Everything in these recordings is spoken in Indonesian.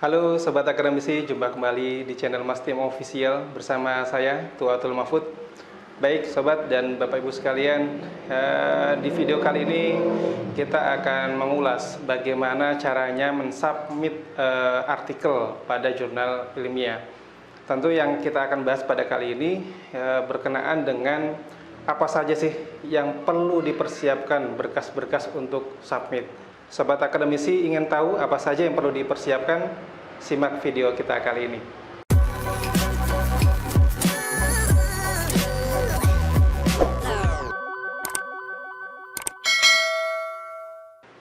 Halo Sobat Akademisi, jumpa kembali di channel Mas Tim Official bersama saya, Tuatul Mahfud. Baik Sobat dan Bapak Ibu sekalian, di video kali ini kita akan mengulas bagaimana caranya mensubmit artikel pada jurnal ilmiah. Tentu yang kita akan bahas pada kali ini berkenaan dengan apa saja sih yang perlu dipersiapkan berkas-berkas untuk submit. Sobat Akademisi ingin tahu apa saja yang perlu dipersiapkan? Simak video kita kali ini.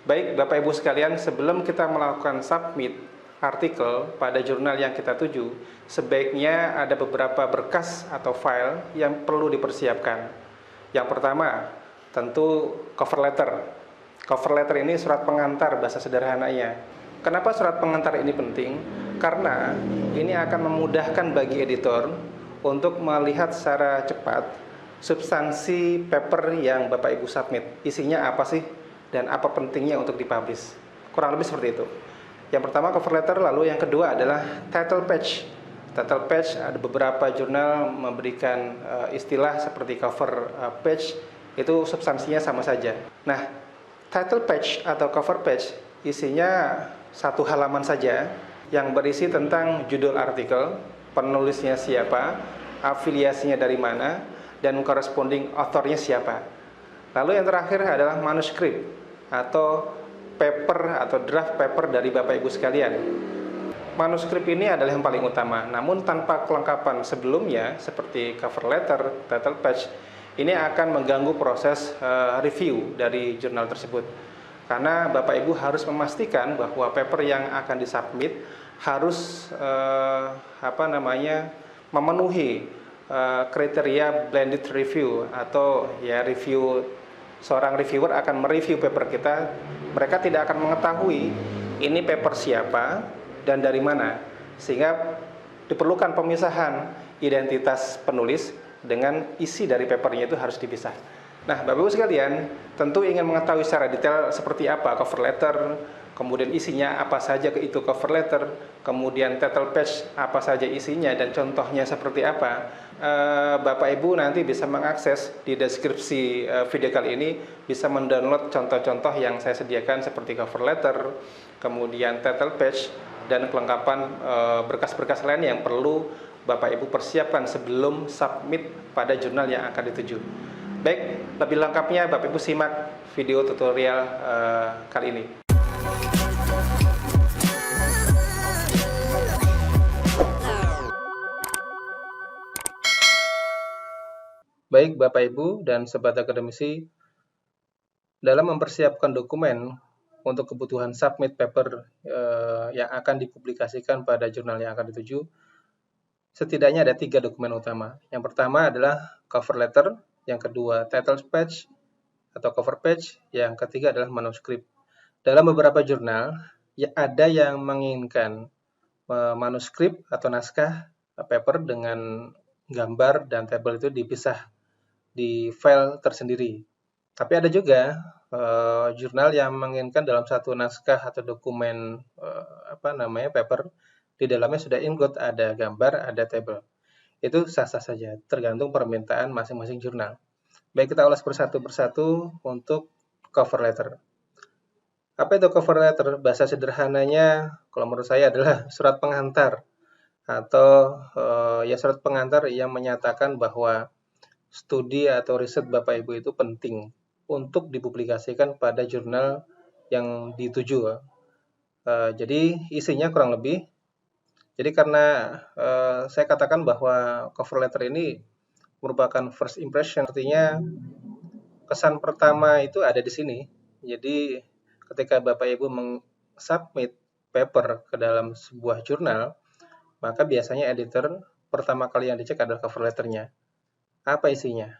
Baik Bapak Ibu sekalian, sebelum kita melakukan submit artikel pada jurnal yang kita tuju, sebaiknya ada beberapa berkas atau file yang perlu dipersiapkan. Yang pertama, tentu cover letter. Cover letter ini surat pengantar bahasa sederhananya. Kenapa surat pengantar ini penting? Karena ini akan memudahkan bagi editor untuk melihat secara cepat substansi paper yang Bapak Ibu submit. Isinya apa sih dan apa pentingnya untuk dipublish. Kurang lebih seperti itu. Yang pertama cover letter, lalu yang kedua adalah title page. Title page, ada beberapa jurnal memberikan istilah seperti cover page, itu substansinya sama saja. Nah, title page atau cover page isinya satu halaman saja yang berisi tentang judul artikel, penulisnya siapa, afiliasinya dari mana, dan corresponding authornya siapa. Lalu yang terakhir adalah manuskrip atau paper atau draft paper dari Bapak Ibu sekalian. Manuskrip ini adalah yang paling utama, namun tanpa kelengkapan sebelumnya seperti cover letter, title page, ini akan mengganggu proses review dari jurnal tersebut. Karena Bapak Ibu harus memastikan bahwa paper yang akan disubmit harus memenuhi kriteria blended review, atau ya review, seorang reviewer akan mereview paper kita, mereka tidak akan mengetahui ini paper siapa dan dari mana, sehingga diperlukan pemisahan identitas penulis dengan isi dari papernya itu harus dipisah. Nah, Bapak Ibu sekalian, tentu ingin mengetahui secara detail seperti apa cover letter, kemudian isinya apa saja itu cover letter, kemudian title page apa saja isinya dan contohnya seperti apa. Bapak Ibu nanti bisa mengakses di deskripsi video kali ini, bisa mendownload contoh-contoh yang saya sediakan seperti cover letter, kemudian title page, dan kelengkapan berkas-berkas lain yang perlu Bapak Ibu persiapkan sebelum submit pada jurnal yang akan dituju. Baik, lebih lengkapnya Bapak Ibu simak video tutorial kali ini. Baik Bapak Ibu dan Sobat Akademisi, dalam mempersiapkan dokumen untuk kebutuhan submit paper yang akan dipublikasikan pada jurnal yang akan dituju, setidaknya ada 3 dokumen utama. Yang pertama adalah cover letter, yang kedua title page atau cover page, yang ketiga adalah manuskrip. Dalam beberapa jurnal, ya ada yang menginginkan manuskrip atau naskah paper dengan gambar dan tabel itu dipisah di file tersendiri. Tapi ada juga jurnal yang menginginkan dalam satu naskah atau dokumen paper, di dalamnya sudah include ada gambar, ada tabel. Itu sah-sah saja, tergantung permintaan masing-masing jurnal. Baik, kita ulas persatu-persatu untuk cover letter. Apa itu cover letter? Bahasa sederhananya, kalau menurut saya adalah surat pengantar, atau surat pengantar yang menyatakan bahwa studi atau riset Bapak Ibu itu penting untuk dipublikasikan pada jurnal yang dituju. Jadi isinya kurang lebih, jadi karena saya katakan bahwa cover letter ini merupakan first impression, artinya kesan pertama itu ada di sini. Jadi ketika Bapak Ibu submit paper ke dalam sebuah jurnal, maka biasanya editor pertama kali yang dicek adalah cover letternya. Apa isinya?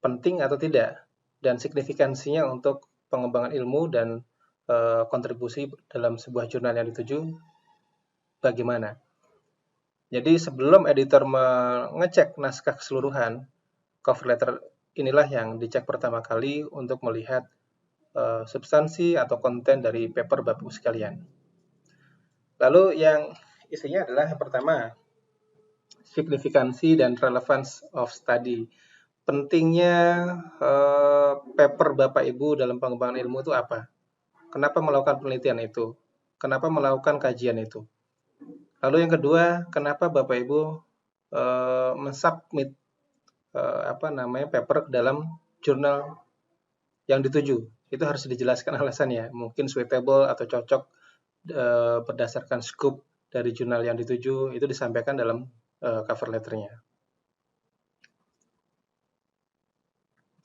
Penting atau tidak? Dan signifikansinya untuk pengembangan ilmu dan kontribusi dalam sebuah jurnal yang dituju bagaimana? Jadi sebelum editor mengecek naskah keseluruhan, cover letter inilah yang dicek pertama kali untuk melihat substansi atau konten dari paper Bapak Ibu sekalian. Lalu yang isinya adalah yang pertama, signifikansi dan relevance of study. Pentingnya paper Bapak Ibu dalam pengembangan ilmu itu apa? Kenapa melakukan penelitian itu? Kenapa melakukan kajian itu? Lalu yang kedua, kenapa Bapak Ibu mensubmit paper dalam jurnal yang dituju? Itu harus dijelaskan alasannya. Mungkin suitable atau cocok berdasarkan scope dari jurnal yang dituju, itu disampaikan dalam cover letternya.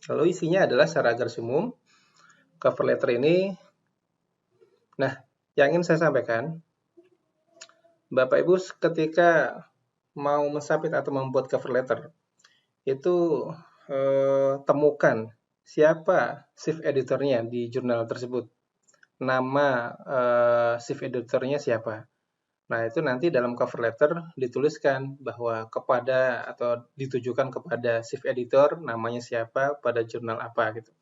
Lalu isinya adalah secara garis umum, cover letter ini, nah yang ingin saya sampaikan, Bapak Ibu ketika mau mensubmit atau membuat cover letter, itu temukan siapa chief editornya di jurnal tersebut, nama chief editornya siapa. Nah, itu nanti dalam cover letter dituliskan bahwa kepada atau ditujukan kepada chief editor, namanya siapa, pada jurnal apa gitu.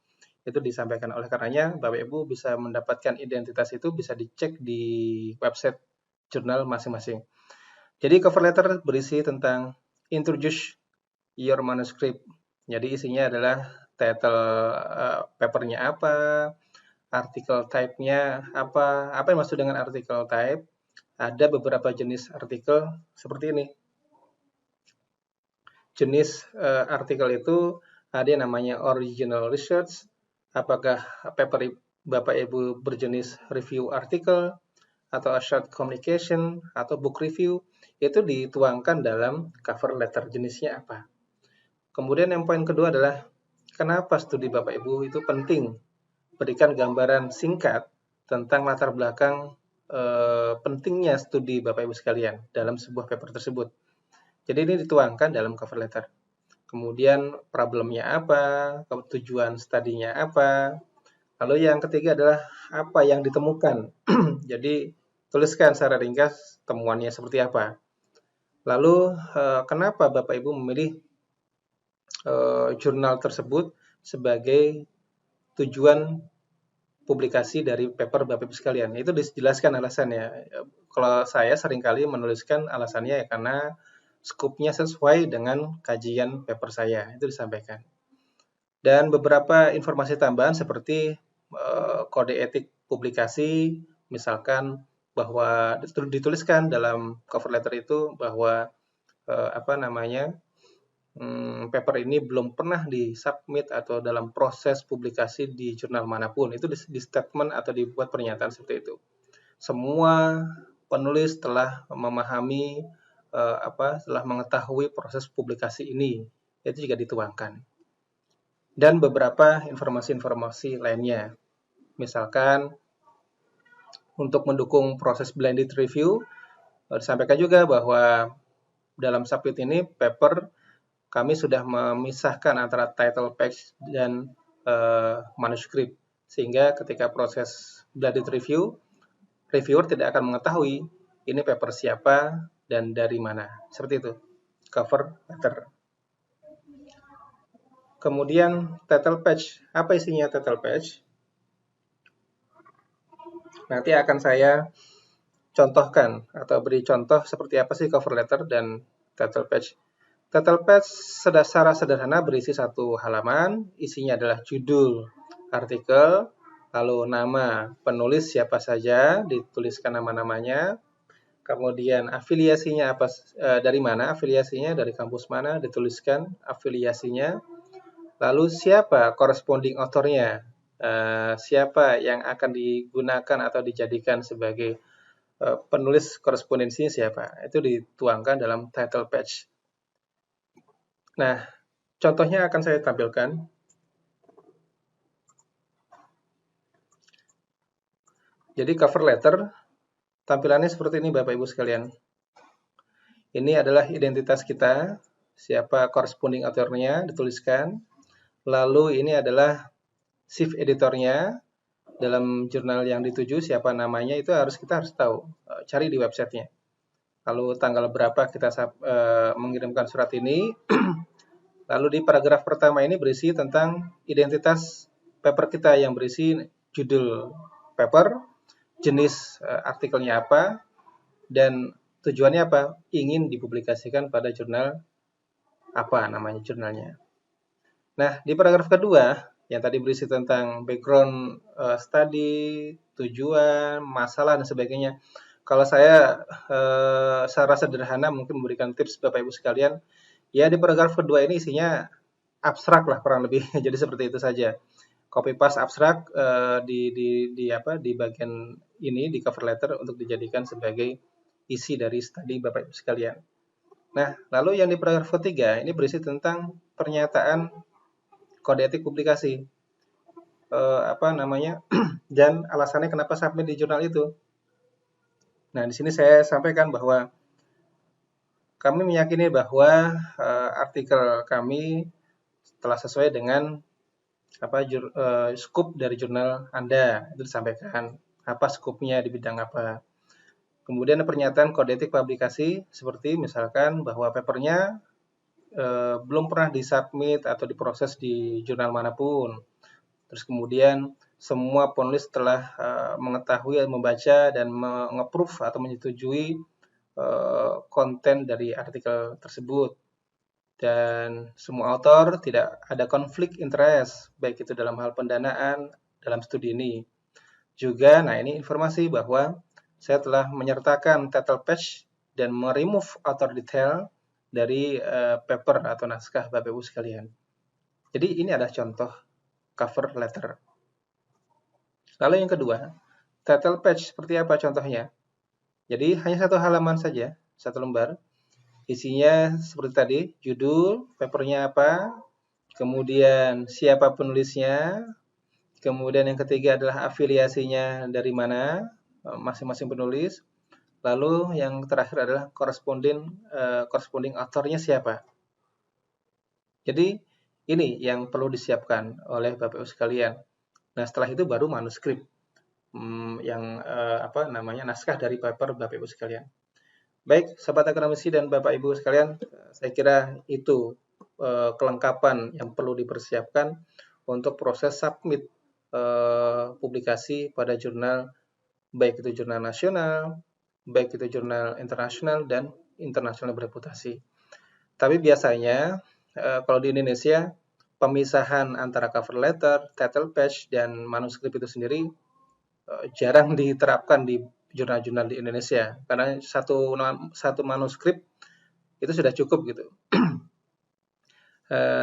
Itu disampaikan. Oleh karenanya, Bapak Ibu bisa mendapatkan identitas itu bisa dicek di website jurnal masing-masing. Jadi cover letter berisi tentang introduce your manuscript. Jadi isinya adalah title papernya apa, artikel type-nya apa yang maksud dengan artikel type. Ada beberapa jenis artikel seperti ini. Jenis artikel itu ada yang namanya original research, apakah paper Bapak Ibu berjenis review artikel, atau short communication, atau book review, itu dituangkan dalam cover letter jenisnya apa. Kemudian yang poin kedua adalah, kenapa studi Bapak Ibu itu penting? Berikan gambaran singkat tentang latar belakang pentingnya studi Bapak Ibu sekalian dalam sebuah paper tersebut. Jadi ini dituangkan dalam cover letter. Kemudian problemnya apa, tujuan studinya apa. Lalu yang ketiga adalah apa yang ditemukan. Jadi tuliskan secara ringkas temuannya seperti apa. Lalu kenapa Bapak Ibu memilih jurnal tersebut sebagai tujuan publikasi dari paper Bapak Ibu sekalian. Itu dijelaskan alasannya. Kalau saya seringkali menuliskan alasannya ya karena skupnya sesuai dengan kajian paper saya. Itu disampaikan. Dan beberapa informasi tambahan seperti kode etik publikasi, misalkan bahwa dituliskan dalam cover letter itu bahwa paper ini belum pernah disubmit atau dalam proses publikasi di jurnal manapun. Itu di statement atau dibuat pernyataan seperti itu. Semua penulis telah memahami telah mengetahui proses publikasi ini. Itu juga dituangkan. Dan beberapa informasi-informasi lainnya. Misalkan untuk mendukung proses blended review, disampaikan juga bahwa dalam submit ini paper kami sudah memisahkan antara title page dan manuskrip, sehingga ketika proses blended review, reviewer tidak akan mengetahui ini paper siapa dan dari mana. Seperti itu, cover letter. Kemudian title page, apa isinya title page? Nanti akan saya contohkan atau beri contoh seperti apa sih cover letter dan title page. Title page secara sederhana berisi satu halaman, isinya adalah judul artikel, lalu nama penulis siapa saja, dituliskan nama-namanya, kemudian afiliasinya apa, dari mana afiliasinya, dari kampus mana, dituliskan afiliasinya, lalu siapa corresponding authornya, siapa yang akan digunakan atau dijadikan sebagai penulis korespondensinya siapa, itu dituangkan dalam title page. Nah, contohnya akan saya tampilkan. Jadi cover letter, tampilannya seperti ini Bapak Ibu sekalian. Ini adalah identitas kita, siapa corresponding author-nya, dituliskan. Lalu ini adalah chief editornya, dalam jurnal yang dituju, siapa namanya, itu kita harus tahu, cari di websitenya. Lalu tanggal berapa kita mengirimkan surat ini. Lalu di paragraf pertama ini berisi tentang identitas paper kita yang berisi judul paper, jenis artikelnya apa, dan tujuannya apa? Ingin dipublikasikan pada jurnal apa namanya jurnalnya. Nah, di paragraf kedua yang tadi berisi tentang background study, tujuan, masalah dan sebagainya. Kalau saya secara sederhana mungkin memberikan tips Bapak Ibu sekalian, ya di paragraf kedua ini isinya abstrak lah kurang lebih. Jadi seperti itu saja. Copy paste abstrak di bagian ini di cover letter untuk dijadikan sebagai isi dari studi Bapak Ibu sekalian. Nah, lalu yang di paragraf ketiga ini berisi tentang pernyataan kode etik publikasi. Dan alasannya kenapa submit di jurnal itu. Nah, di sini saya sampaikan bahwa kami meyakini bahwa artikel kami telah sesuai dengan scope dari jurnal Anda. Itu disampaikan apa scope-nya di bidang apa. Kemudian pernyataan kode etik publikasi seperti misalkan bahwa papernya belum pernah disubmit atau diproses di jurnal manapun. Terus kemudian semua penulis telah mengetahui, membaca, dan meng-approve atau menyetujui konten dari artikel tersebut. Dan semua author tidak ada konflik interest, baik itu dalam hal pendanaan dalam studi ini. Juga, nah ini informasi bahwa saya telah menyertakan title page dan meremove author detail dari paper atau naskah Bapak Ibu sekalian. Jadi ini adalah contoh cover letter. Lalu yang kedua, title page seperti apa contohnya? Jadi hanya satu halaman saja, satu lembar. Isinya seperti tadi, judul, papernya apa, kemudian siapa penulisnya, kemudian yang ketiga adalah afiliasinya dari mana, masing-masing penulis. Lalu yang terakhir adalah corresponding authornya siapa. Jadi ini yang perlu disiapkan oleh Bapak Ibu sekalian. Nah, setelah itu baru manuskrip naskah dari paper Bapak Ibu sekalian. Baik, Sobat Akademisi dan Bapak Ibu sekalian, saya kira itu kelengkapan yang perlu dipersiapkan untuk proses submit publikasi pada jurnal, baik itu jurnal nasional, baik itu jurnal internasional dan internasional bereputasi. Tapi biasanya kalau di Indonesia pemisahan antara cover letter, title page, dan manuskrip itu sendiri jarang diterapkan di jurnal-jurnal di Indonesia karena satu manuskrip itu sudah cukup gitu.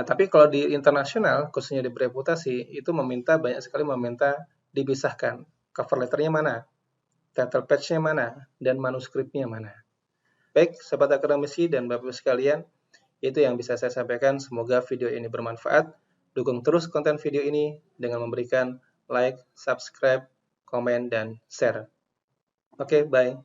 Tapi kalau di internasional khususnya di bereputasi itu banyak sekali meminta dipisahkan cover letternya mana, title page-nya mana, dan manuskripnya mana. Baik, Sobat Akademisi dan Bapak-Ibu sekalian, itu yang bisa saya sampaikan. Semoga video ini bermanfaat. Dukung terus konten video ini dengan memberikan like, subscribe, komen, dan share. Oke, bye.